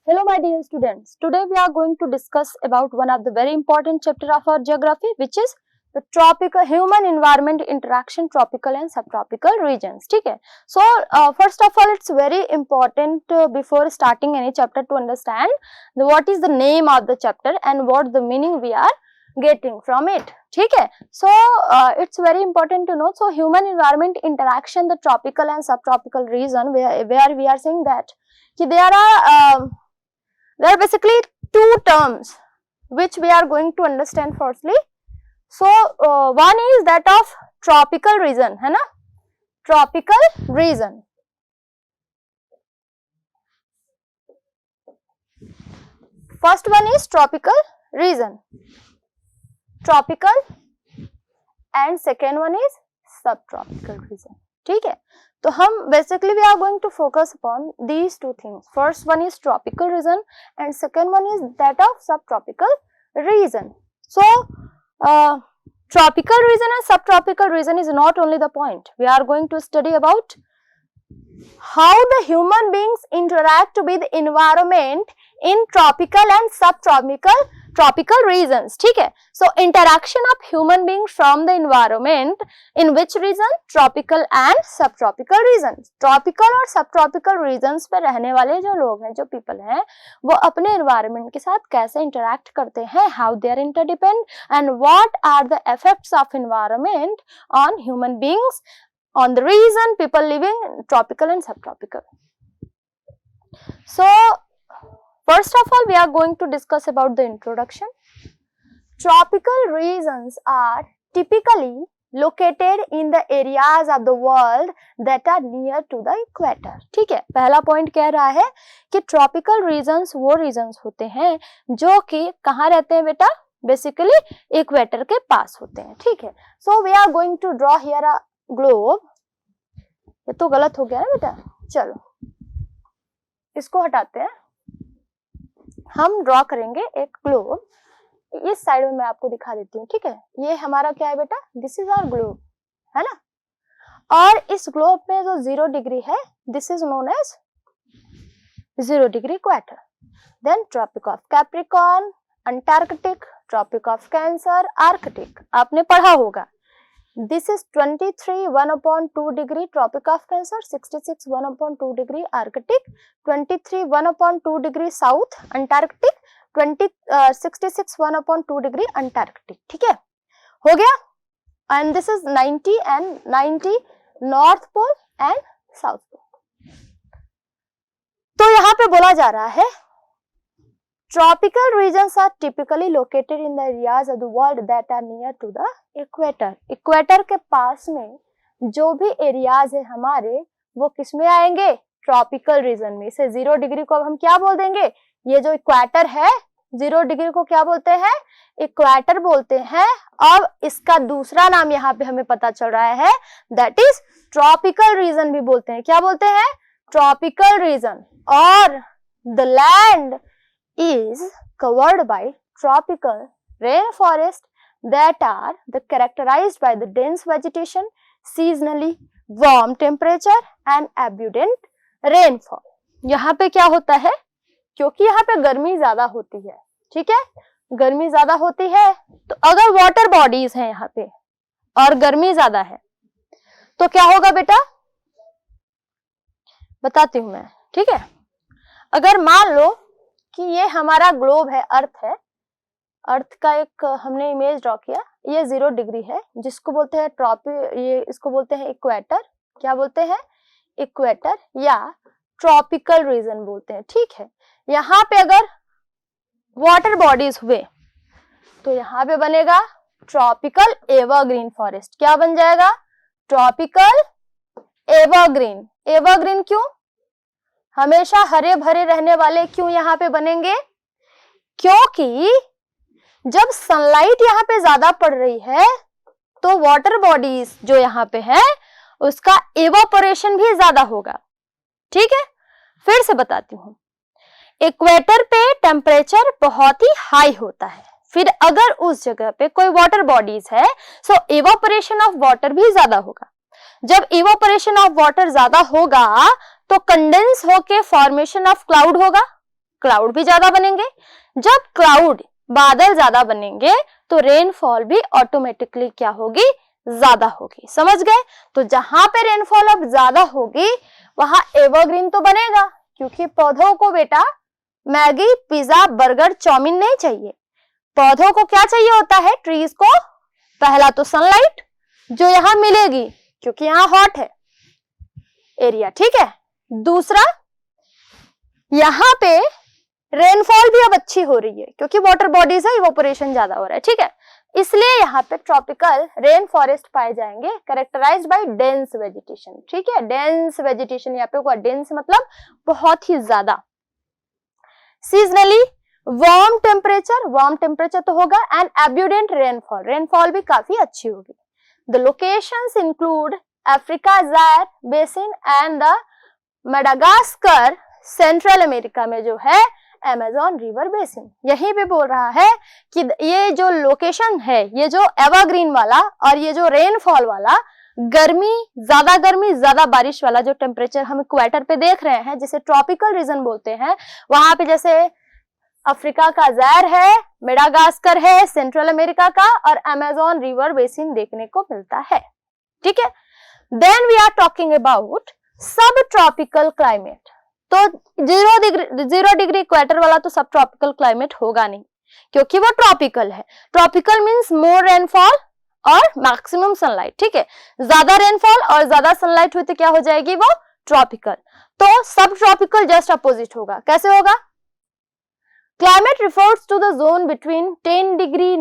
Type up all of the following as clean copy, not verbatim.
Hello my dear students, today we are going to discuss about one of the very important chapter of our geography, which is the tropical human environment interaction, tropical and subtropical regions. ठीक है, so first of all it's very important before starting any chapter to understand what is the name of the chapter and what the meaning we are getting from it. ठीक है, so it's very important to know. So human environment interaction, the tropical and subtropical region, where we are saying that there are basically two terms which we are going to understand firstly. So one is that of tropical region, है ना, tropical region. First one is tropical region, tropical, and second one is subtropical region. ठीक है, तो हम basically we are going to focus upon these two things. First one is tropical region and second one is that of subtropical region. So tropical region and subtropical region is not only the point. We are going to study about how the human beings interact with the environment in tropical and tropical regions. ठीक है, so interaction of human beings from the environment in which region? Tropical and subtropical regions. Tropical और subtropical regions पे रहने वाले जो लोग हैं, जो people हैं, वो अपने environment के साथ कैसे interact करते हैं, how they are interdependent and what are the effects of environment on human beings, on the region people living in tropical and subtropical. So first of all we are going to discuss about the introduction. Tropical regions are typically located in the areas of the world that are near to the equator. ठीक है, पहला point कह रहा है कि tropical regions वो regions होते हैं जो कि कहाँ रहते हैं बेटा, बेसिकली इक्वेटर के पास होते हैं. ठीक है, so we are going to draw here a globe. ये तो गलत हो गया ना बेटा, चलो इसको हटाते हैं. हम ड्रॉ करेंगे एक ग्लोब. इस साइड में मैं आपको दिखा देती हूँ. ठीक है, ये हमारा क्या है बेटा, दिस इज आवर ग्लोब, है ना. और इस ग्लोब में जो 0 डिग्री है, this is known as 0 degree equator. Then Tropic of Capricorn, Antarctic, Tropic of Cancer, Arctic, आपने पढ़ा होगा. This is 23 1/2 degree tropic of Cancer, 66 1/2 degree Arctic, 23 1/2 degree South Antarctic, 66 1/2 degree Antarctic. ठीक है, हो गया. And this is 90 and 90 North Pole and South Pole. तो यहाँ पे बोला जा रहा है tropical regions are typically located in the areas of the world that are near to the equator. Equator के पास में जो भी एरियाज है हमारे, वो किस में आएंगे, ट्रॉपिकल रीजन में. इसे 0 डिग्री को अब हम क्या बोल देंगे, ये जो इक्वेटर है 0 डिग्री को क्या बोलते हैं, इक्वेटर बोलते हैं. अब इसका दूसरा नाम यहाँ पे हमें पता चल रहा है, दैट इज ट्रॉपिकल रीजन भी बोलते हैं. क्या बोलते हैं, ट्रॉपिकल रीजन. और the land is covered by tropical rainforest that are characterized by the dense vegetation, seasonally warm temperature and abundant rainfall. यहाँ पे क्या होता है, क्योंकि यहाँ पे गर्मी ज्यादा होती है. ठीक है, गर्मी ज्यादा होती है, तो अगर वाटर बॉडीज हैं यहाँ पे और गर्मी ज्यादा है तो क्या होगा बेटा, बताती हूँ मैं. ठीक है, अगर मान लो कि ये हमारा ग्लोब है, अर्थ है, अर्थ का एक हमने इमेज ड्रॉ किया. ये 0 डिग्री है, जिसको बोलते हैं ये इसको बोलते हैं इक्वेटर. क्या बोलते हैं, इक्वेटर या ट्रॉपिकल रीजन बोलते हैं. ठीक है, यहाँ पे अगर वाटर बॉडीज हुए तो यहाँ पे बनेगा ट्रॉपिकल एवरग्रीन फॉरेस्ट. क्या बन जाएगा, ट्रॉपिकल एवरग्रीन. एवरग्रीन क्यों, हमेशा हरे भरे रहने वाले. क्यों यहाँ पे बनेंगे, क्योंकि जब सनलाइट यहाँ पे ज्यादा पड़ रही है तो वाटर बॉडीज जो यहाँ पे है उसका इवापोरेशन भी ज्यादा होगा. ठीक है, फिर से बताती हूँ. इक्वेटर पे टेम्परेचर बहुत ही हाई होता है, फिर अगर उस जगह पे कोई वाटर बॉडीज है सो इवापोरेशन ऑफ वाटर भी ज्यादा होगा. जब इवापोरेशन ऑफ वाटर ज्यादा होगा तो कंडेंस होके फॉर्मेशन ऑफ क्लाउड होगा. क्लाउड भी ज्यादा बनेंगे। जब क्लाउड बादल ज्यादा बनेंगे तो रेनफॉल भी ऑटोमेटिकली क्या होगी, ज्यादा होगी। समझ गए? तो जहां पे रेनफॉल अब ज्यादा होगी वहां एवरग्रीन तो बनेगा, क्योंकि पौधों को बेटा मैगी, पिज्जा, बर्गर, चाउमीन नहीं चाहिए। पौधों को क्या चाहिए होता है, ट्रीज को पहला तो सनलाइट जो यहां मिलेगी क्योंकि यहां हॉट है एरिया, ठीक है। दूसरा, यहां पे रेनफॉल भी अब अच्छी हो रही है क्योंकि वाटर बॉडीज है, इवोपोरेशन ज्यादा हो रहा है, ठीक है। इसलिए यहाँ पे ट्रॉपिकल रेन फॉरेस्ट पाए जाएंगे कैरेक्टराइज्ड बाय डेंस वेजिटेशन, ठीक है। डेंस वेजिटेशन यहाँ पे हुआ, डेंस मतलब बहुत ही ज्यादा। सीजनली वार्म टेम्परेचर तो होगा एंड एब्यूडेंट रेनफॉल, रेनफॉल भी काफी अच्छी होगी। The locations include Africa Zaire basin and the Madagascar, central America में जो है अमेज़न रिवर बेसिन। यहीं पे बोल रहा है कि ये जो लोकेशन है, ये जो एवरग्रीन वाला और ये जो रेनफॉल वाला, गर्मी ज्यादा बारिश वाला जो टेम्परेचर हम इक्वेटर पे देख रहे हैं जिसे ट्रॉपिकल रीजन बोलते हैं, वहां पे जैसे अफ्रीका का ज़ायर है, मेडागास्कर है सेंट्रल अमेरिका का, और अमेज़न रिवर बेसिन देखने को मिलता है, ठीक है। Then we are talking about sub tropical climate. तो 0 डिग्री इक्वेटर वाला तो सब ट्रॉपिकल क्लाइमेट होगा नहीं क्योंकि वो ट्रॉपिकल है। ट्रॉपिकल मींस मोर रेनफॉल और मैक्सिमम सनलाइट, ठीक है। ज्यादा रेनफॉल और ज्यादा सनलाइट हुई तो क्या हो जाएगी, वो ट्रॉपिकल। तो सब ट्रॉपिकल जस्ट अपोजिट होगा। कैसे होगा? Climate refers to the zone between 10 degree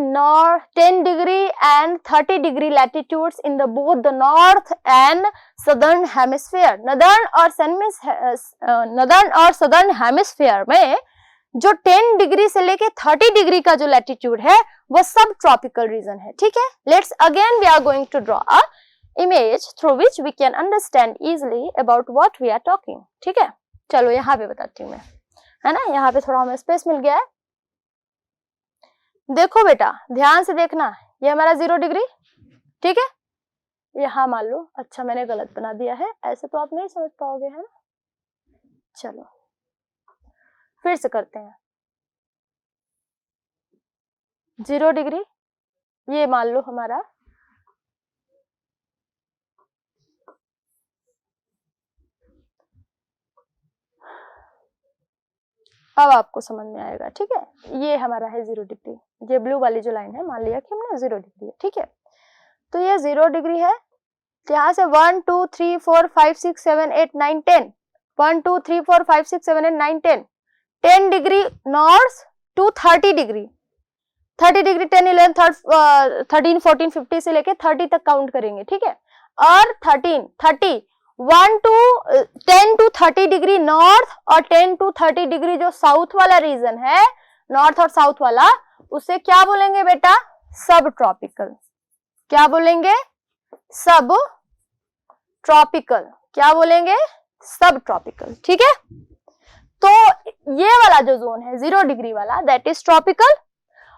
and 30 degree latitudes in the both the north and southern hemisphere. northern और southern hemisphere में जो 10 डिग्री से लेके 30 डिग्री का जो लैटिट्यूड है वो सब ट्रॉपिकल रीजन है, ठीक है। Let's again we are going to draw a image through which we can understand easily about what we are talking, ठीक है। चलो यहाँ पे बताती हूँ मैं, है ना। यहाँ पे थोड़ा हमें स्पेस मिल गया है। देखो बेटा ध्यान से देखना, ये हमारा 0 डिग्री, ठीक है। यहाँ मान लो, अच्छा मैंने गलत बना दिया है, ऐसे तो आप नहीं समझ पाओगे, है ना। चलो फिर से करते हैं। 0 डिग्री ये मान लो हमारा अब आपको समझ में आएगा, ठीक है। ये हमारा है 0 डिग्री, ये ब्लू वाली जो लाइन है मान लिया कि हमने 0 डिग्री है, ठीक है। तो ये 0 डिग्री है, यहाँ से 1 2 3 4 5 6 7 8 9 10, 1 2 3 4 5 6 7 8 9 10, 10 degree north to 30 degree, 30 degree 10 11 13 14 50 से लेके 30 तक काउंट करेंगे, ठीक है। और 30 1 to 10 to 30 डिग्री नॉर्थ और 10 to 30 डिग्री जो साउथ वाला रीजन है, नॉर्थ और साउथ वाला, उसे क्या बोलेंगे बेटा, सब ट्रॉपिकल। क्या बोलेंगे? सब ट्रॉपिकल। क्या बोलेंगे? सब ट्रॉपिकल, ठीक है। तो ये वाला जो जोन है 0 डिग्री वाला, दैट इज ट्रॉपिकल,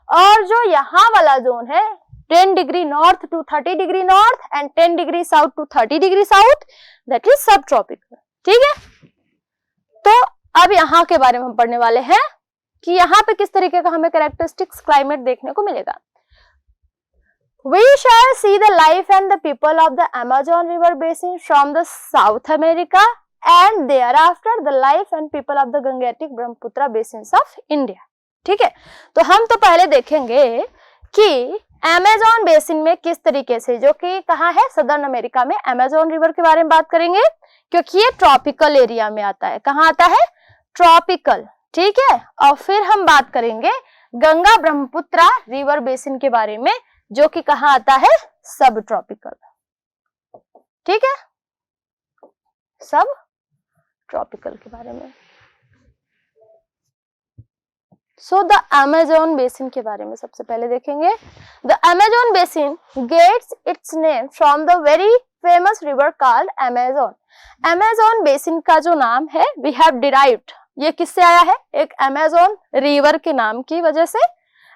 और जो यहाँ वाला जोन है 10 degree north to 30 degree north and 10 degree south to 30 degree south, that is sub tropical, ठीक है। तो अब यहाँ के बारे में हम पढ़ने वाले हैं कि यहाँ पे किस तरीके का हमें कैरेक्टरिस्टिक्स क्लाइमेट देखने को मिलेगा। We shall see the life and the people of the Amazon River Basin from the South America and thereafter the life and people of the Gangetic Brahmaputra Basins of India, ठीक है। तो हम तो पहले देखेंगे कि अमेज़न बेसिन में किस तरीके से, जो कि कहाँ है, सदर्न अमेरिका में, अमेज़न रिवर के बारे में बात करेंगे क्योंकि ये ट्रॉपिकल एरिया में आता है। कहाँ आता है? ट्रॉपिकल, ठीक है। और फिर हम बात करेंगे गंगा ब्रह्मपुत्रा रिवर बेसिन के बारे में, जो कि कहाँ आता है, सब ट्रॉपिकल, ठीक है, सब ट्रॉपिकल के बारे में। सो द अमेज़न बेसिन के बारे में सबसे पहले देखेंगे। The Amazon basin gets its name from the very famous river called Amazon. Amazon basin का जो नाम है, वी हैव डिराइव्ड, ये किससे आया है, एक अमेज़न रिवर के नाम की वजह से,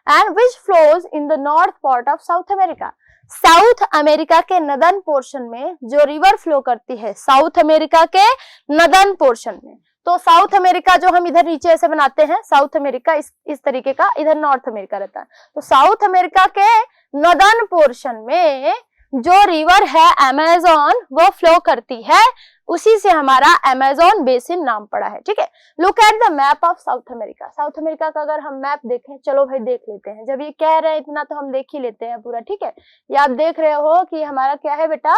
and which flows in the north part of south America. South America के नदर्न पोर्शन में जो रिवर फ्लो करती है, साउथ अमेरिका के नदर्न पोर्शन में, तो साउथ अमेरिका जो हम इधर नीचे ऐसे बनाते हैं, साउथ अमेरिका इस तरीके का, इधर नॉर्थ अमेरिका रहता है। तो साउथ अमेरिका के नॉर्दर्न पोर्शन में जो रिवर है अमेज़न वो फ्लो करती है, उसी से हमारा अमेज़न बेसिन नाम पड़ा है। ठीक है, look at the map of south America. South America का अगर हम मैप देखें, चलो भाई देख लेते हैं, जब ये कह रहे हैं इतना तो हम देख ही लेते हैं पूरा। ठीक है, ये आप देख रहे हो कि हमारा क्या है बेटा,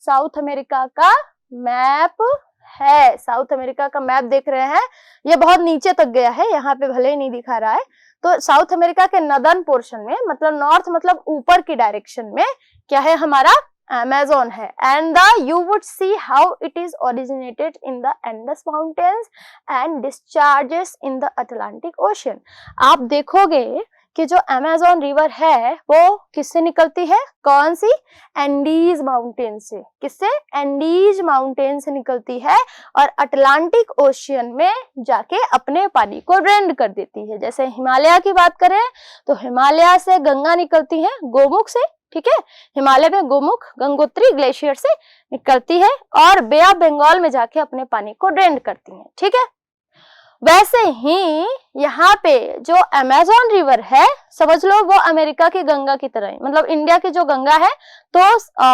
साउथ अमेरिका का मैप है। साउथ अमेरिका का मैप देख रहे हैं, ये बहुत नीचे तक गया है, यहाँ पे भले ही नहीं दिखा रहा है। तो साउथ अमेरिका के नॉर्दर्न पोर्शन में, मतलब नॉर्थ मतलब ऊपर की डायरेक्शन में क्या है, हमारा अमेज़न है। And you would see how it is originated in the Andes Mountains and discharges in the Atlantic Ocean। आप देखोगे कि जो अमेज़न रिवर है वो किससे निकलती है, कौन सी, एंडीज माउंटेन से। किससे, एंडीज माउंटेन से निकलती है और अटलांटिक ओशियन में जाके अपने पानी को ड्रेन कर देती है। जैसे हिमालय की बात करें तो हिमालय से गंगा निकलती है गोमुख से। ठीक है, हिमालय में गोमुख गंगोत्री ग्लेशियर से निकलती है और बे ऑफ बंगाल में जाके अपने पानी को ड्रेन करती है। ठीक है, वैसे ही यहाँ पे जो अमेज़न रिवर है, समझ लो वो अमेरिका की गंगा की तरह है। मतलब इंडिया की जो गंगा है तो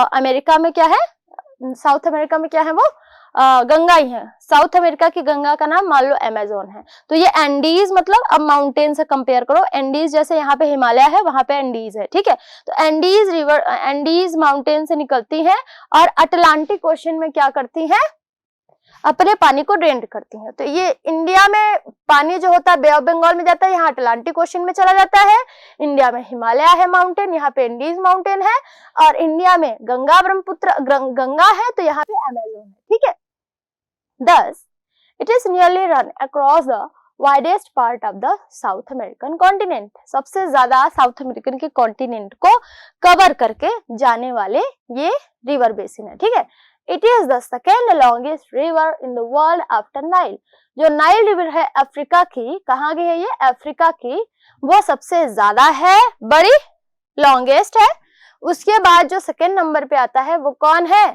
अमेरिका में क्या है, साउथ अमेरिका में क्या है, वो गंगा ही है। साउथ अमेरिका की गंगा का नाम मान लो अमेज़न है। तो ये एंडीज, मतलब अब माउंटेन से कंपेयर करो, एंडीज जैसे यहाँ पे हिमालय है वहां पे एंडीज है। ठीक है, तो एंडीज रिवर एंडीज माउंटेन से निकलती है और अटलांटिक ओशन में क्या करती है, अपने पानी को ड्रेन करती हैं। तो ये इंडिया में पानी जो होता है बे ऑफ बंगाल में जाता है, यहाँ अटलांटिक ओशन में चला जाता है। इंडिया में हिमालय है माउंटेन, यहाँ पे एंडीज माउंटेन है, और इंडिया में गंगा ब्रह्मपुत्र गंगा है, तो यहाँ पे अमेज़न है। ठीक है, thus it is nearly run across the widest part of the South American continent। सबसे ज्यादा साउथ अमेरिकन के कॉन्टिनेंट को कवर करके जाने वाले ये रिवर बेसिन है। ठीक है, It is the second longest river in the world after Nile। जो नाइल रिवर है अफ्रीका की, कहाँ की है ये, अफ्रीका की, वो सबसे ज्यादा है, बड़ी, लॉन्गेस्ट है। उसके बाद जो सेकेंड नंबर पे आता है वो कौन है,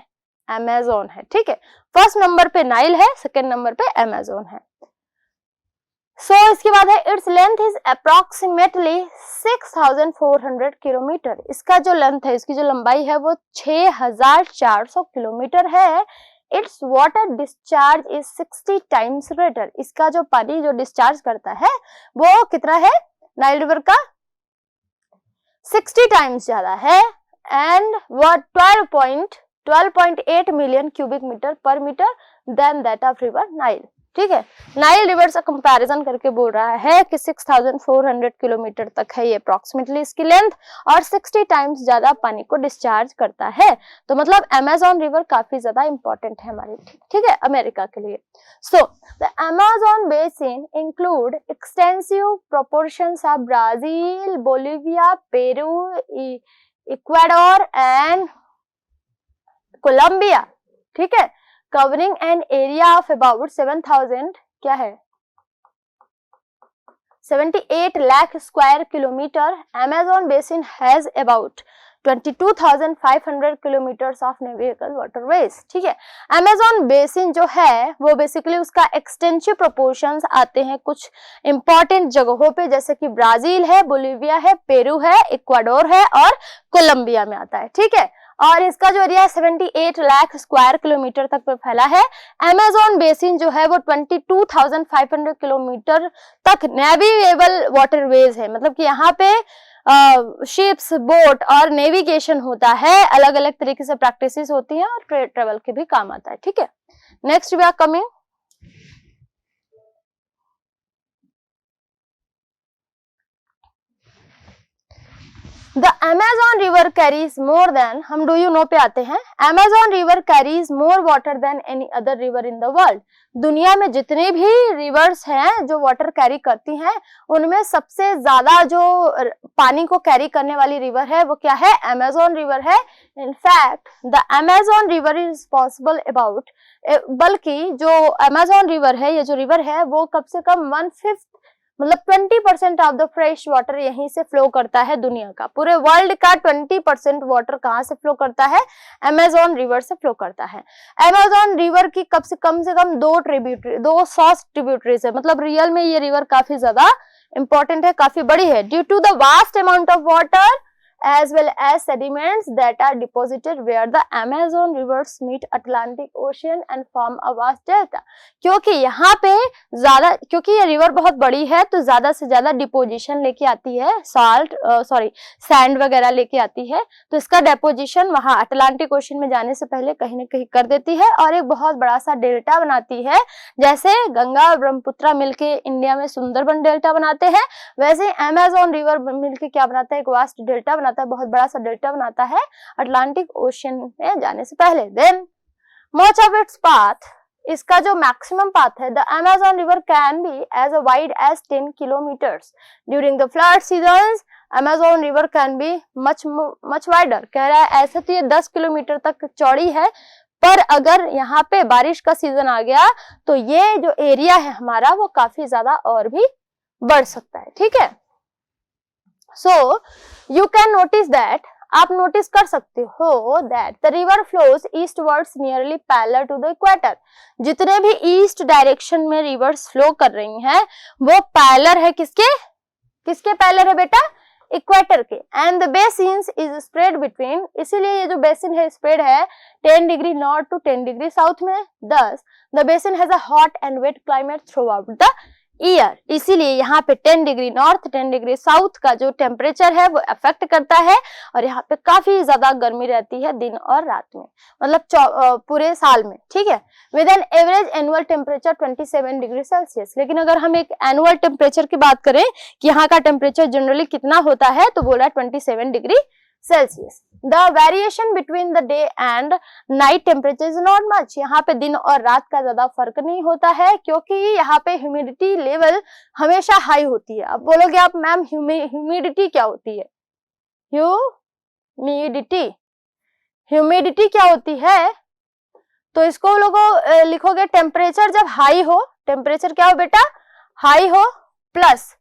अमेज़न है। ठीक है, फर्स्ट नंबर पे नाइल है, सेकेंड नंबर पे अमेज़न है। इसके बाद है its length is approximately 6400 kilometre. इसका जो लेंथ है, इसकी जो लंबाई है वो 6400 किलोमीटर है। It's water discharge is 60 times greater. इसका जो पानी जो डिस्चार्ज करता है वो कितना है, नाइल रिवर का 60 टाइम्स ज्यादा है। एंड वो 12.8 million cubic metre per metre then that of river Nile. ठीक है, नाइल रिवर से कंपैरिजन करके बोल रहा है कि 6400 किलोमीटर तक है ये अप्रोक्सीमेटली इसकी लेंथ, और 60 टाइम्स ज्यादा पानी को डिस्चार्ज करता है। तो मतलब अमेज़न रिवर काफी ज्यादा इंपॉर्टेंट है हमारे, ठीक है, अमेरिका के लिए। So the Amazon basin include extensive proportions of Brazil, Bolivia, Peru, Ecuador and Colombia. ठीक है, covering an area of about 7000 क्या है 78 lakh square kilometer। Amazon basin has about 22,500 kilometers of navigable waterways। ठीक है, Amazon basin जो है वो basically उसका एक्सटेंसिव प्रोपोर्शंस आते हैं कुछ इंपॉर्टेंट जगहों पे, जैसे कि ब्राजील है, बोलिविया है, पेरू है, इक्वाडोर है और कोलंबिया में आता है। ठीक है, और इसका जो एरिया है 78 लाख स्क्वायर किलोमीटर तक पे फैला है। अमेज़न बेसिन जो है वो 22,500 किलोमीटर तक नेविगेबल वाटरवेज है। मतलब कि यहाँ पे शिप्स, बोट और नेविगेशन होता है, अलग अलग तरीके से प्रैक्टिसेस होती हैं और ट्रेवल के भी काम आता है। ठीक है, next we are coming The Amazon river carries more than, हम do you know पे आते हैं। Amazon river carries more water than any other river in the world। दुनिया में जितने भी रिवर्स हैं जो वाटर कैरी करती हैं, उनमें सबसे ज्यादा जो पानी को कैरी करने वाली रिवर है वो क्या है, अमेज़न रिवर है। In fact the Amazon river is responsible about, बल्कि जो अमेज़न रिवर है, ये जो रिवर है वो कम से कम मतलब 20% ऑफ द फ्रेश वाटर यहीं से फ्लो करता है दुनिया का, पूरे वर्ल्ड का 20% वाटर कहाँ से फ्लो करता है, अमेज़न रिवर से फ्लो करता है। अमेज़न रिवर की से कम 2 सोर्स ट्रिब्यूटरीज है, मतलब रियल में ये रिवर काफी ज्यादा इंपॉर्टेंट है, काफी बड़ी है। Due to the vast amount of water as well as sediments that are deposited where the Amazon rivers meet Atlantic Ocean and form a vast delta। क्योंकि यहाँ पे ज्यादा, क्योंकि ये रिवर बहुत बड़ी है तो ज्यादा से ज्यादा डिपोजिशन लेके आती है, सैंड वगैरह लेके आती है, तो इसका डिपोजिशन वहाँ अटलांटिक ओशन में जाने से पहले कहीं ना कहीं कर देती है और एक बहुत बड़ा सा डेल्टा बनाती है। जैसे गंगा और ब्रह्मपुत्र मिलके इंडिया में सुंदरबन डेल्टा बनाते हैं, वैसे अमेज़न रिवर मिलके क्या बनाता है, एक वास्ट डेल्टा बनाता है, बहुत बड़ा सा डेल्टा बनाता है अटलांटिक ओशन में जाने से पहले। Then much of its path, इसका जो मैक्सिमम पाथ है, the Amazon river can be as wide as 10 kilometres during the flood seasons. Amazon river can be much wider, कह रहा है ऐसे तो ये 10 किलोमीटर तक चौड़ी है, पर अगर यहाँ पे बारिश का सीजन आ गया तो ये जो एरिया है हमारा वो काफी ज्यादा और भी बढ़ सकता है। ठीक है, so you can notice that, आप नोटिस कर सकते हो that the river flows eastwards nearly parallel to the equator. जितने भी ईस्ट डायरेक्शन में रिवर्स फ्लो कर रही हैं वो पैरेलल है, किसके पैरेलल है बेटा, इक्वेटर के। And the basin is spread between, इसीलिए ये जो बेसिन है स्प्रेड है 10 degree north to 10 degree south में। Thus the basin has a hot and wet climate throughout the year, इसीलिए यहाँ पे 10 डिग्री नॉर्थ 10 डिग्री साउथ का जो टेम्परेचर है वो अफेक्ट करता है और यहाँ पे काफी ज्यादा गर्मी रहती है दिन और रात में, मतलब पूरे साल में। ठीक है, with an average annual temperature 27 degree Celsius. लेकिन अगर हम एक एनुअल टेम्परेचर की बात करें कि यहाँ का टेम्परेचर जनरली कितना होता है, तो बोला 27 degree Celsius. The variation between the day and night temperature is not much, यहाँ पे दिन और रात का ज्यादा फर्क नहीं होता है क्योंकि यहाँ पे ह्यूमिडिटी लेवल हमेशा हाई होती है। अब बोलोगे आप मैम ह्यूमिडिटी क्या होती है, ह्यूमिडिटी क्या होती है, तो इसको लोगों लिखोगे टेम्परेचर जब हाई हो, टेम्परेचर क्या हो बेटा, हाई हो प्लस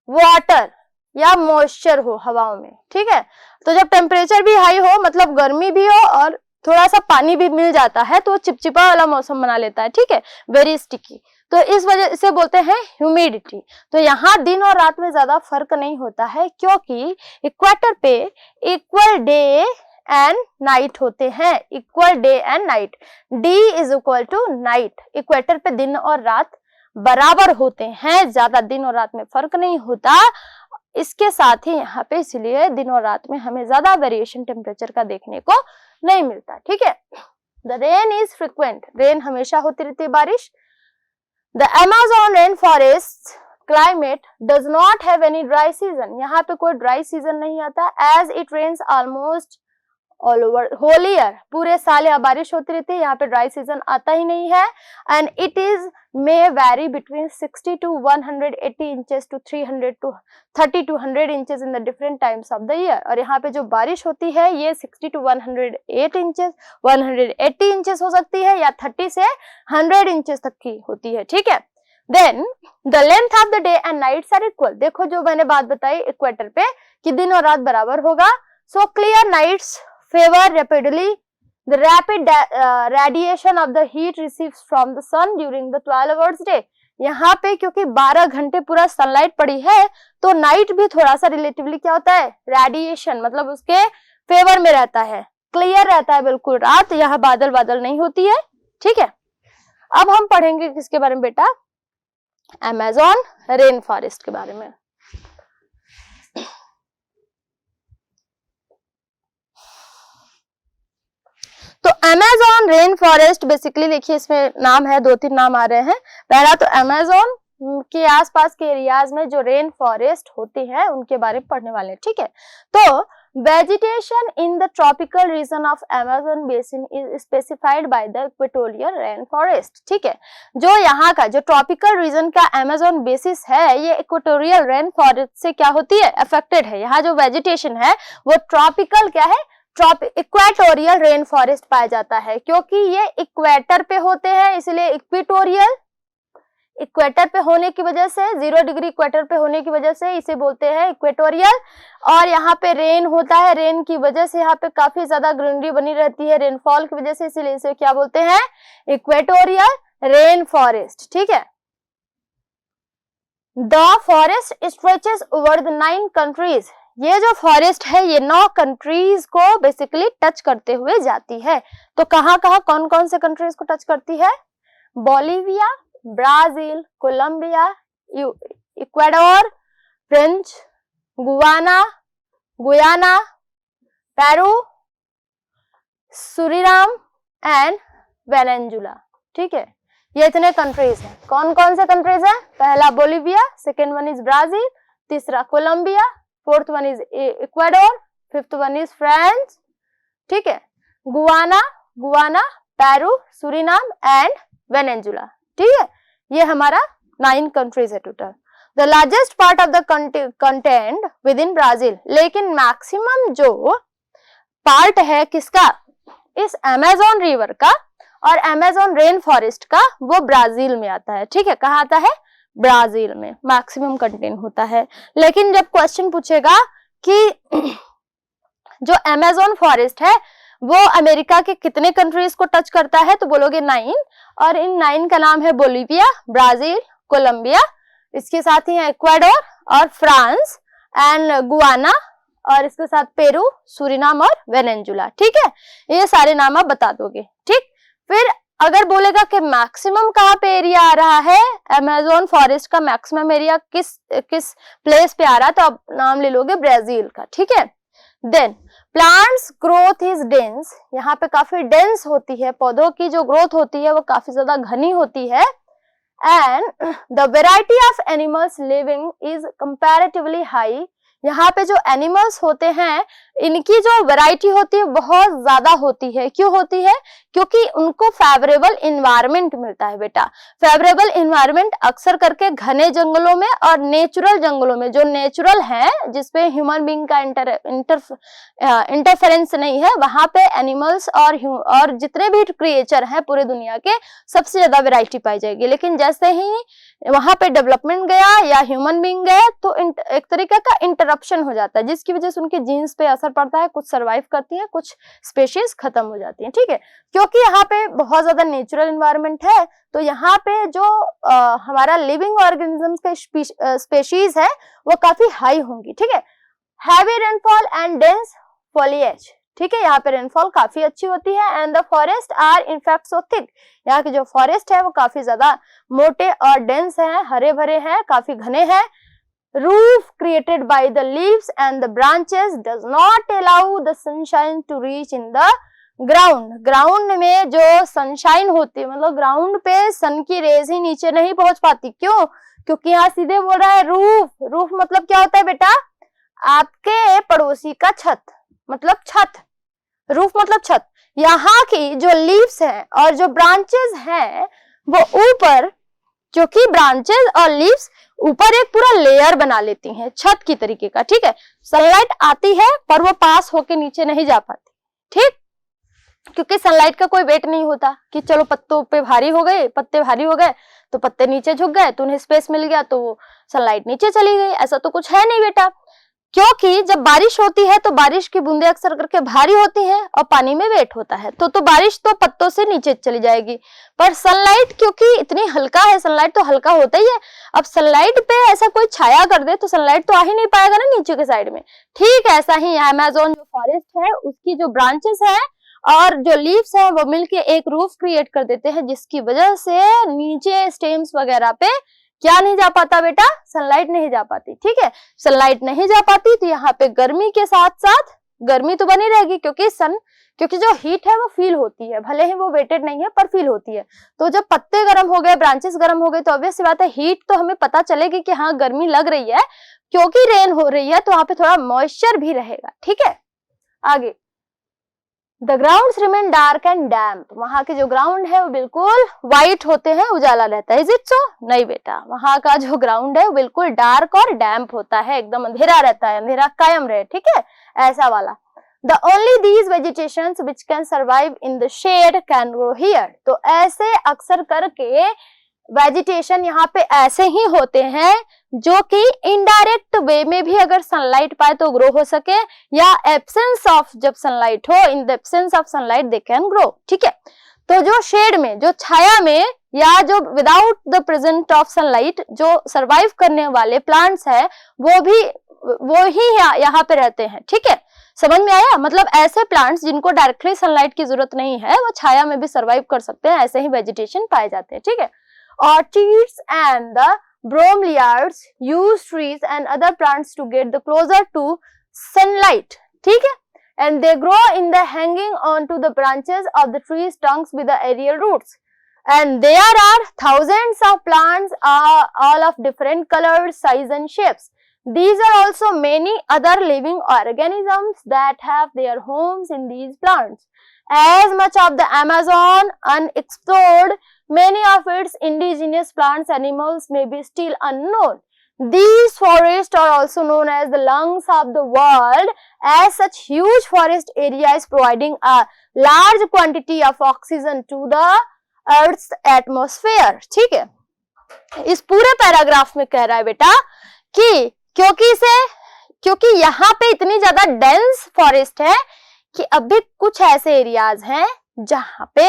वाटर या मॉइस्चर हो हवाओं में। ठीक है, तो जब टेम्परेचर भी हाई हो मतलब गर्मी भी हो और थोड़ा सा पानी भी मिल जाता है तो चिपचिपा वाला मौसम बना लेता है। ठीक है, वेरी स्टिकी, तो इस वजह से बोलते हैं ह्यूमिडिटी। तो यहाँ दिन और रात में ज्यादा फर्क नहीं होता है क्योंकि इक्वेटर पे इक्वल डे एंड नाइट होते हैं, equal day and night, day is equal to night. Equator पे दिन और रात बराबर होते हैं, ज्यादा दिन और रात में फर्क नहीं होता। इसके साथ ही यहाँ पे इसलिए दिन और रात में हमें ज्यादा वेरिएशन टेम्परेचर का देखने को नहीं मिलता। ठीक है, the rain is frequent, rain हमेशा होती रहती है बारिश। The Amazon rain forest climate does not have any dry season, यहाँ पे कोई ड्राई सीजन नहीं आता, as it rains almost all over whole year, पूरे साल यहाँ बारिश होती रहती है, यहाँ पे ड्राई सीजन आता ही नहीं है। And it is may vary between 60 to 180 inches to 300 to 30 to 100 inches in the different times of the year। और यहाँ पे जो बारिश होती है ये 60 to 108 inches 180 inches हो सकती है या 30 से 100 inches तक की होती है। ठीक है, then the length of the day and nights are equal। देखो जो मैंने बात बताई इक्वेटर पे कि दिन और रात बराबर होगा। so clear nights favor rapidly the rapid radiation of the heat received from the sun during the 12 hours day। यहाँ पे क्योंकि 12 घंटे पूरा सनलाइट पड़ी है तो नाइट भी थोड़ा सा रिलेटिवली क्या होता है, रेडिएशन, मतलब उसके फेवर में रहता है, क्लियर रहता है बिल्कुल रात, यहाँ बादल बादल नहीं होती है। ठीक है, अब हम पढ़ेंगे किसके बारे में बेटा, अमेज़न रेन फॉरेस्ट के बारे में। तो अमेज़न रेन फॉरेस्ट बेसिकली देखिए इसमें नाम है, 2-3 नाम आ रहे हैं। पहला तो अमेज़न के आसपास के एरियाज में जो रेन फॉरेस्ट होते हैं उनके बारे में पढ़ने वाले हैं। ठीक है, तो vegetation in the tropical region of Amazon basin is specified by the equatorial rain forest. ठीक है, जो यहाँ का जो ट्रॉपिकल रीजन का अमेज़न बेसिस है ये इक्वेटोरियल रेन फॉरेस्ट से क्या होती है, अफेक्टेड है। यहाँ जो वेजिटेशन है वो ट्रॉपिकल क्या है, इक्वेटोरियल रेन फॉरेस्ट पाया जाता है क्योंकि ये इक्वेटर पे होते हैं, इसलिए इक्वेटोरियल इक्वेटर पे होने की वजह से, 0 डिग्री इक्वेटर पे होने की वजह से इसे बोलते हैं इक्वेटोरियल। और यहाँ पे रेन होता है, रेन की वजह से यहाँ पे काफी ज्यादा ग्रीनरी बनी रहती है रेनफॉल की वजह से, इसीलिए इसे क्या बोलते हैं, इक्वेटोरियल रेन फॉरेस्ट। ठीक है। The forest stretches over the 9 countries, ये जो फॉरेस्ट है ये 9 कंट्रीज को बेसिकली टच करते हुए जाती है। तो कहाँ कहाँ कौन कौन से कंट्रीज को टच करती है, Bolivia, Brazil, Colombia, Ecuador, French Guiana, Peru, Suriname and Venezuela. ठीक है, ये इतने कंट्रीज हैं। कौन कौन से कंट्रीज हैं, पहला Bolivia, second one is Brazil, तीसरा Colombia, fourth one is Ecuador, fifth one is France. ठीक है, Guyana, Peru, Suriname and Venezuela. ठीक है, ये हमारा 9 कंट्रीज है total. The largest part of the content within Brazil, लेकिन मैक्सिमम जो पार्ट है किसका, इस अमेज़न रिवर का और अमेज़न रेन फॉरेस्ट का, वो ब्राजील में आता है। ठीक है, कहाँ आता है, ब्राजील में मैक्सिमम कंटेंट होता है। लेकिन जब क्वेश्चन पूछेगा कि जो अमेज़न फॉरेस्ट है वो अमेरिका के कितने कंट्रीज को टच करता है, तो बोलोगे 9, और इन 9 का नाम है बोलिविया, ब्राजील, कोलंबिया, इसके साथ ही है इक्वाडोर और फ्रांस एंड गुयाना, और इसके साथ पेरू, सूरीनाम और वेनेजुला। ठीक है, ये सारे नाम आप बता दोगे। ठीक, फिर अगर बोलेगा कि मैक्सिमम कहाँ पे एरिया आ रहा है, अमेज़न फॉरेस्ट का मैक्सिमम एरिया किस प्लेस पे आ रहा है, तो आप नाम ले लोगे ब्राजील का। ठीक है। Then plants growth is dense, यहाँ पे काफी डेंस होती है, पौधों की जो ग्रोथ होती है वो काफी ज्यादा घनी होती है। And the variety of animals living is comparatively high, यहाँ पे जो एनिमल्स होते हैं इनकी जो वैरायटी होती है बहुत ज्यादा होती है। क्यों होती है, क्योंकि उनको फेवरेबल इन्वायरमेंट मिलता है बेटा। फेवरेबल इन्वायरमेंट अक्सर करके घने जंगलों में और नेचुरल जंगलों में, जो नेचुरल है जिसपे ह्यूमन बीइंग का इंटरफेरेंस नहीं है, वहां पे एनिमल्स और जितने भी क्रिएचर हैं पूरे दुनिया के, सबसे ज्यादा वैरायटी पाई जाएगी। लेकिन जैसे ही वहां पे डेवलपमेंट गया या ह्यूमन बीइंग गए तो एक तरीके का इंटरप्शन हो जाता है, जिसकी वजह से उनके जीन्स पे असर पड़ता है, कुछ सरवाइव करती हैं, कुछ स्पेशीज खत्म हो जाती हैं। ठीक है, क्योंकि यहाँ पे बहुत ज्यादा नेचुरल एनवायरनमेंट है, तो यहाँ पे जो हमारा लिविंग ऑर्गेनिजम्स के स्पेशीज है वो काफी हाई होंगी। ठीक है, heavy rainfall and dense foliage, ठीक है, यहाँ पे रेनफॉल काफी अच्छी होती है। And the forest are in fact so thick, यहाँ के जो फॉरेस्ट है वो काफी ज्यादा मोटे और डेंस हैं, हरे भरे हैं, काफी घने हैं। Roof created by the leaves and the branches does not allow the sunshine to reach in the ground. Ground में जो सनशाइन होती है, मतलब ग्राउंड पे सन की रेज ही नीचे नहीं पहुंच पाती। क्यों, क्योंकि यहाँ सीधे बोल रहा है रूफ। रूफ मतलब क्या होता है बेटा, आपके पड़ोसी का छत, मतलब छत। रूफ मतलब छत। यहाँ की जो लीव्स हैं और जो ब्रांचेस हैं वो ऊपर, क्योंकि ब्रांचेस और लीव्स ऊपर एक पूरा लेयर बना लेती हैं छत की तरीके का। ठीक है, सनलाइट आती है पर वो पास होके नीचे नहीं जा पाती। ठीक, क्योंकि सनलाइट का कोई वेट नहीं होता कि चलो पत्तों पे भारी हो गए, पत्ते भारी हो गए तो पत्ते नीचे झुक गए तो उन्हें स्पेस मिल गया तो वो सनलाइट नीचे चली गई। ऐसा तो कुछ है नहीं बेटा, क्योंकि जब बारिश होती है तो बारिश की बूंदें अक्सर करके भारी होती हैं और पानी में वेट होता है, तो बारिश तो पत्तों से नीचे चली जाएगी। पर सनलाइट क्योंकि इतनी हल्का है, सनलाइट तो हल्का होता ही है, अब सनलाइट पे ऐसा कोई छाया कर दे तो सनलाइट तो आ ही नहीं पाएगा ना नीचे के साइड में। ठीक ऐसा ही अमेज़न जो फॉरेस्ट है उसकी जो ब्रांचेस है और जो लीव्स है वो मिलके एक रूफ क्रिएट कर देते हैं, जिसकी वजह से नीचे स्टेम्स वगैरह पे क्या नहीं जा पाता बेटा, सनलाइट नहीं जा पाती। ठीक है, सनलाइट नहीं जा पाती तो यहाँ पे गर्मी के साथ साथ गर्मी तो बनी रहेगी, क्योंकि जो हीट है वो फील होती है, भले ही वो वेटेड नहीं है पर फील होती है। तो जब पत्ते गर्म हो गए, ब्रांचेस गर्म हो गए तो ऑब्वियस सी बात है हीट तो हमें पता चलेगी कि हाँ गर्मी लग रही है, क्योंकि रेन हो रही है तो वहां पे थोड़ा मॉइस्चर भी रहेगा। ठीक है, आगे the ground remain dark and damp, वहां के जो ग्राउंड है वो बिल्कुल व्हाइट होते हैं, उजाला रहता है। Is it so? नहीं बेटा, वहां का जो ग्राउंड है वो बिल्कुल डार्क और डैम्प होता है, एकदम अंधेरा रहता है, अंधेरा कायम रहे। ठीक है, ऐसा वाला। The only these vegetations which can survive in the shade can grow here, तो ऐसे अक्सर करके वेजिटेशन यहाँ पे ऐसे ही होते हैं जो कि इनडायरेक्ट वे में भी अगर सनलाइट पाए तो ग्रो हो सके, या एब्सेंस ऑफ जब सनलाइट हो, in the absence of sunlight they can grow. ठीक है, तो जो शेड में, जो छाया में, या जो without the present of sunlight जो सरवाइव करने वाले प्लांट्स है वो ही यहाँ पे रहते हैं। ठीक है, समझ में आया? मतलब ऐसे प्लांट्स जिनको डायरेक्टली सनलाइट की जरूरत नहीं है वो छाया में भी सरवाइव कर सकते हैं, ऐसे ही वेजिटेशन पाए जाते हैं। ठीक है, orchids and the bromeliads use trees and other plants to get the closer to sunlight. ठीक है, and they grow in the hanging onto the branches of the trees trunks with the aerial roots. And there are thousands of plants, all of different colors, size and shapes. These are also many other living organisms that have their homes in these plants. As much of the Amazon unexplored, many of its indigenous plants animals may be still unknown. These forests are also known as the lungs of the world. As such, huge forest area is providing a large quantity of oxygen to the Earth's atmosphere. ठीक है, इस पूरे paragraph में कह रहा है बेटा कि क्योंकि यहाँ पे इतनी ज्यादा डेंस फॉरेस्ट है कि अभी कुछ ऐसे एरियाज हैं जहाँ पे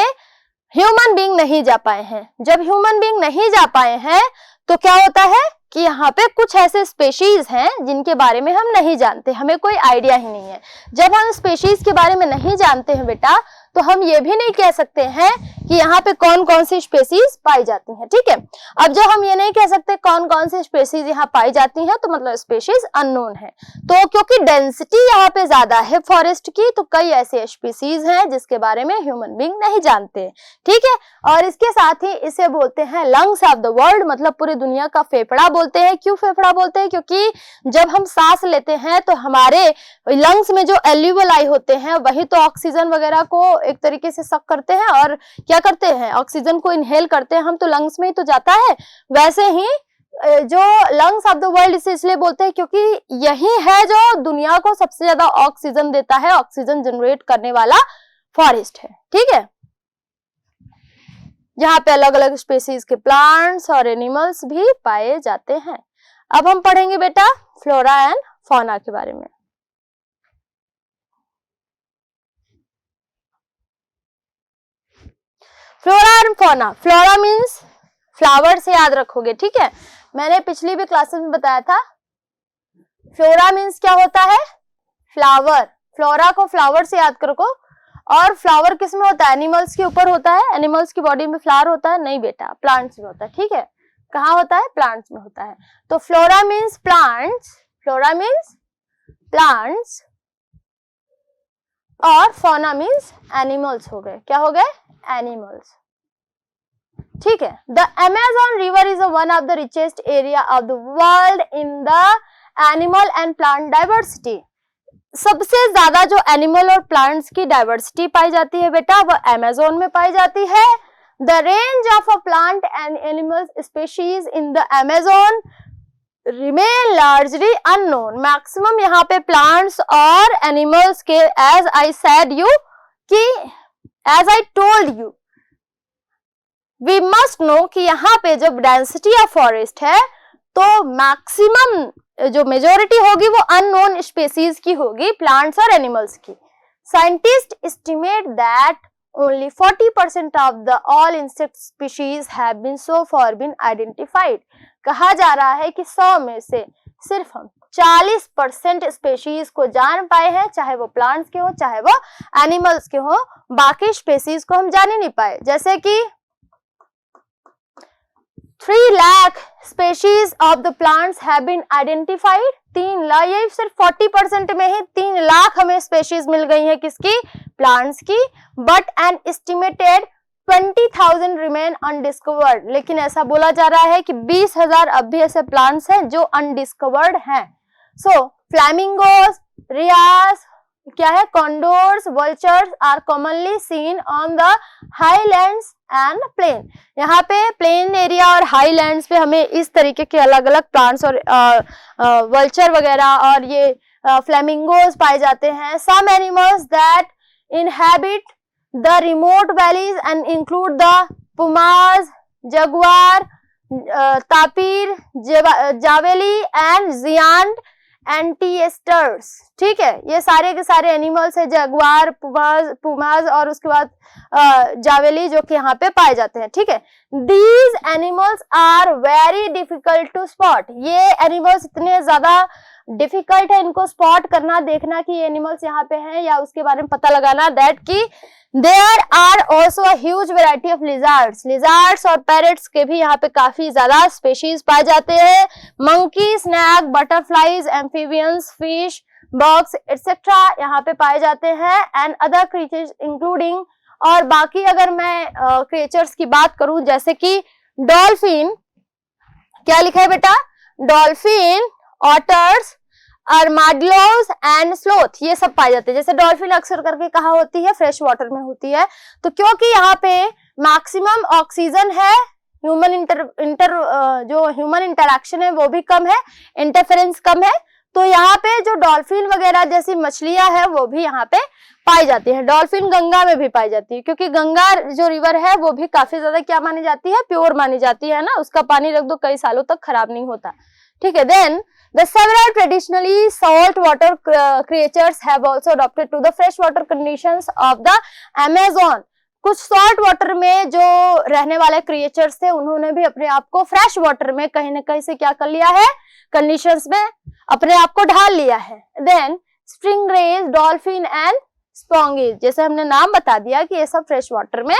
ह्यूमन बीइंग नहीं जा पाए हैं। जब ह्यूमन बीइंग नहीं जा पाए हैं तो क्या होता है कि यहाँ पे कुछ ऐसे स्पेशीज हैं जिनके बारे में हम नहीं जानते, हमें कोई आइडिया ही नहीं है। जब हम स्पेशीज के बारे में नहीं जानते हैं बेटा तो हम ये भी नहीं कह सकते हैं कि यहाँ पे कौन कौन सी स्पेसीज पाई जाती हैं। ठीक है, अब जब हम ये नहीं कह सकते कौन कौन सी स्पेसीज यहाँ पाई जाती हैं तो मतलब स्पेसीज अननोन है। तो क्योंकि डेंसिटी यहाँ पे ज्यादा है फॉरेस्ट की तो कई ऐसे स्पेसीज हैं जिसके बारे में ह्यूमन बीइंग नहीं जानते। ठीक है, और इसके साथ ही इसे बोलते हैं लंग्स ऑफ द वर्ल्ड, मतलब पूरी दुनिया का फेफड़ा बोलते हैं। क्यों फेफड़ा बोलते हैं? क्योंकि जब हम सांस लेते हैं तो हमारे लंग्स में जो एल्यूवलाई होते हैं वही तो ऑक्सीजन वगैरह को एक तरीके से सक करते हैं और क्या करते हैं, ऑक्सीजन को इनहेल करते हैं हम, तो लंग्स में ही तो जाता है। वैसे ही जो लंग्स ऑफ द वर्ल्ड इसे इसलिए बोलते हैं क्योंकि यही है जो दुनिया को सबसे ज्यादा ऑक्सीजन देता है, ऑक्सीजन जनरेट करने वाला फॉरेस्ट है। ठीक है, जहाँ पे अलग अलग स्पीसीज के प्लांट्स और एनिमल्स भी पाए जाते हैं। अब हम पढ़ेंगे बेटा फ्लोरा एंड फौना के बारे में। Flora and fauna, flora means flower से याद रखोगे। ठीक है, मैंने पिछली भी क्लासेस में बताया था फ्लोरा मीन्स क्या होता है, फ्लावर। फ्लोरा को फ्लावर से याद रखो। और फ्लावर किस में होता है? एनिमल्स के ऊपर होता है। एनिमल्स की बॉडी में फ्लावर होता है? नहीं बेटा, प्लांट्स में होता है। ठीक है, कहाँ होता है? प्लांट्स में होता है। तो flora means plants, flora means plants, और फौना मीन्स एनिमल्स हो गए। क्या हो गए? एनिमल्स। ठीक है, the Amazon river is one of the richest area of the world in the animal and plant diversity. सबसे ज्यादा जो एनिमल और प्लांट्स की डाइवर्सिटी पाई जाती है बेटा वो अमेज़न में पाई जाती है। The range of a plant and animal species in the Amazon remain largely unknown. Maximum यहाँ पे प्लांट्स और एनिमल्स के, एज आई सेड यू कि as I told you, we must know कि यहाँ पे जब डेंसिटी ऑफ फॉरेस्ट है तो मैक्सिमम जो मेजोरिटी होगी वो अननोन स्पीसीज की होगी, प्लांट्स और एनिमल्स की। Scientist estimate that only 40% of the all insect species have been so far been identified. कहा जा रहा है कि 100 में से सिर्फ हम 40% स्पेशीज को जान पाए हैं, चाहे वो प्लांट्स के हो चाहे वो एनिमल्स के हो। बाकी स्पेशीज को हम जान ही नहीं पाए। जैसे कि 3 lakh species of the plants have been identified. 3 lakh, ये सिर्फ 40% में ही 3 लाख हमें स्पेशीज मिल गई है किसकी? प्लांट्स की। But an estimated 20,000 remain undiscovered. लेकिन ऐसा बोला जा रहा है कि 20,000 अब भी ऐसे प्लांट्स हैं जो अनडिस्कवर्ड हैं। सो फ्लैमिंगोस, रियास, क्या है, condors, vultures are commonly seen on the highlands and plain. यहाँ पे प्लेन एरिया और हाईलैंड्स पे हमें इस तरीके के अलग अलग प्लांट्स और वल्चर वगैरह और ये फ्लैमिंगोस पाए जाते हैं। Some animals that inhabit the remote valleys and include the pumas, jaguar, tapir, javelina and giant anteaters. ठीक है, ये सारे के सारे एनिमल्स है, जगुआर, पुमाज और उसके बाद जावेली जो कि यहाँ पे पाए जाते हैं। ठीक है, these animals are very difficult to spot. ये एनिमल्स इतने ज्यादा डिफिकल्ट है इनको स्पॉट करना, देखना कि ये एनिमल्स यहाँ पे हैं या उसके बारे में पता लगाना। दैट की there are also a huge variety of lizards. Lizards और पैरेट्स के भी यहाँ पे काफी ज्यादा स्पेशीज पाए जाते हैं। Monkey, snake, butterflies, amphibians, fish, bugs etcetera यहाँ पे पाए जाते हैं। एंड अदर क्रीचर्स इंक्लूडिंग, और बाकी अगर मैं क्रिएचर्स की बात करूं जैसे कि डॉल्फिन, क्या लिखा है बेटा, डॉल्फिन, ऑटर्स, आर्माडिलोस एंड स्लोथ, ये सब पाए जाते हैं। जैसे डॉल्फिन अक्सर करके कहाँ होती है, फ्रेश वाटर में होती है, तो क्योंकि यहाँ पे मैक्सिमम ऑक्सीजन है, जो ह्यूमन इंटरैक्शन है वो भी कम है, इंटरफेरेंस कम है, तो यहाँ पे जो डॉल्फिन वगैरह जैसी मछलियां है वो भी यहाँ पे पाई जाती है। डॉल्फिन गंगा में भी पाई जाती है, क्योंकि गंगा जो रिवर है वो भी काफी ज्यादा क्या मानी जाती है, प्योर मानी जाती है ना, उसका पानी रख दो कई सालों तक खराब नहीं होता। ठीक है, then the several traditionally salt water creatures have also adapted to the fresh water conditions of the Amazon। कुछ सॉल्ट वाटर में जो रहने वाले क्रिएचर्स थे उन्होंने भी अपने आप को फ्रेश वाटर में कहीं ना कहीं से क्या कर लिया है, कंडीशंस में अपने आप को ढाल लिया है। देन स्टिंगरेज, डॉल्फिन एंड स्पॉन्गेज, जैसे हमने नाम बता दिया कि ये सब फ्रेश वाटर में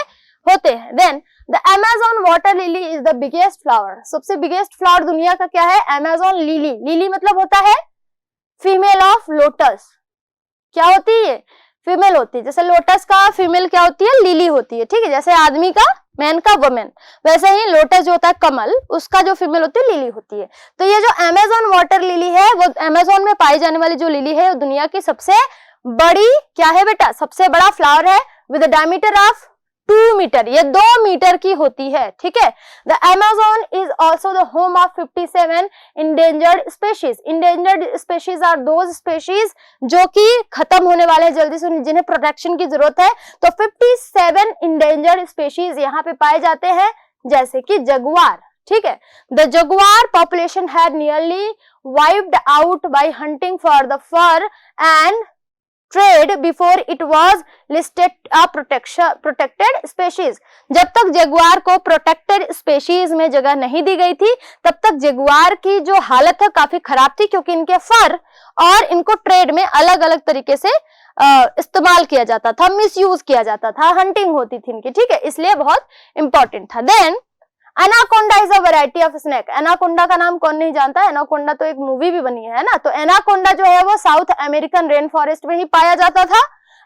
होते हैं। Then the Amazon water lily is the biggest flower. सबसे बिगेस्ट फ्लावर दुनिया का क्या है, अमेज़न लिली। लिली मतलब होता है फीमेल ऑफ लोटस। क्या होती है, फीमेल होती है। जैसे लोटस का फीमेल क्या होती है, लिली होती है। ठीक है, जैसे आदमी का मैन का वुमेन, वैसे ही लोटस जो होता है कमल, उसका जो फीमेल होती है लिली होती है। तो ये जो अमेज़न वाटर लिली है वो अमेज़न में पाई जाने वाली जो लिली है वो दुनिया की सबसे बड़ी क्या है बेटा, सबसे बड़ा फ्लावर है विद डायमीटर ऑफ 2 मीटर, ये 2 मीटर की होती है। ठीक है, the Amazon is also the home of 57 endangered species. Endangered species are those species जो कि खत्म होने वाले हैं जल्दी से, जिन्हें प्रोटेक्शन की जरूरत है। तो 57 इंडेंजर्ड स्पेशीज यहाँ पे पाए जाते हैं, जैसे कि जगुआर। ठीक है, the jaguar population had nearly wiped out by hunting for the fur and trade before it was listed a protected species. जब तक जगुआर को प्रोटेक्टेड स्पेशीज में जगह नहीं दी गई थी तब तक जगुआर की जो हालत है काफी खराब थी, क्योंकि इनके फर और इनको ट्रेड में अलग अलग तरीके से इस्तेमाल किया जाता था, मिसयूज किया जाता था, हंटिंग होती थी इनकी। ठीक है, इसलिए बहुत इंपॉर्टेंट था। Then anaconda is a variety of snake. Anaconda का नाम कौन नहीं जानता, एनाकोंडा तो एक मूवी भी बनी है ना। तो एनाकोंडा जो है वो साउथ अमेरिकन रेन फॉरेस्ट में ही पाया जाता था।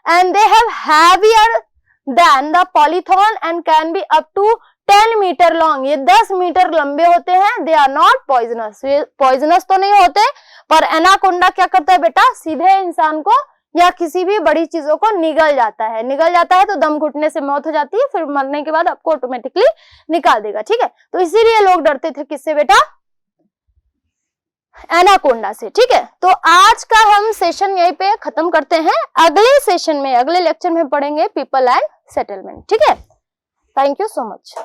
And they have heavier than the python and can be up to 10 metre long. ये 10 मीटर लंबे होते हैं। दे आर नॉट पॉइजनस, ये पॉइजनस तो नहीं होते, पर एनाकोंडा क्या करता है बेटा, सीधे इंसान को या किसी भी बड़ी चीजों को निगल जाता है। निगल जाता है तो दम घुटने से मौत हो जाती है, फिर मरने के बाद आपको ऑटोमेटिकली निकाल देगा। ठीक है, तो इसीलिए लोग डरते थे किससे बेटा, एनाकोंडा से। ठीक है, तो आज का हम सेशन यहीं पे खत्म करते हैं। अगले सेशन में, अगले लेक्चर में पढ़ेंगे पीपल एंड सेटलमेंट। ठीक है, थैंक यू सो मच।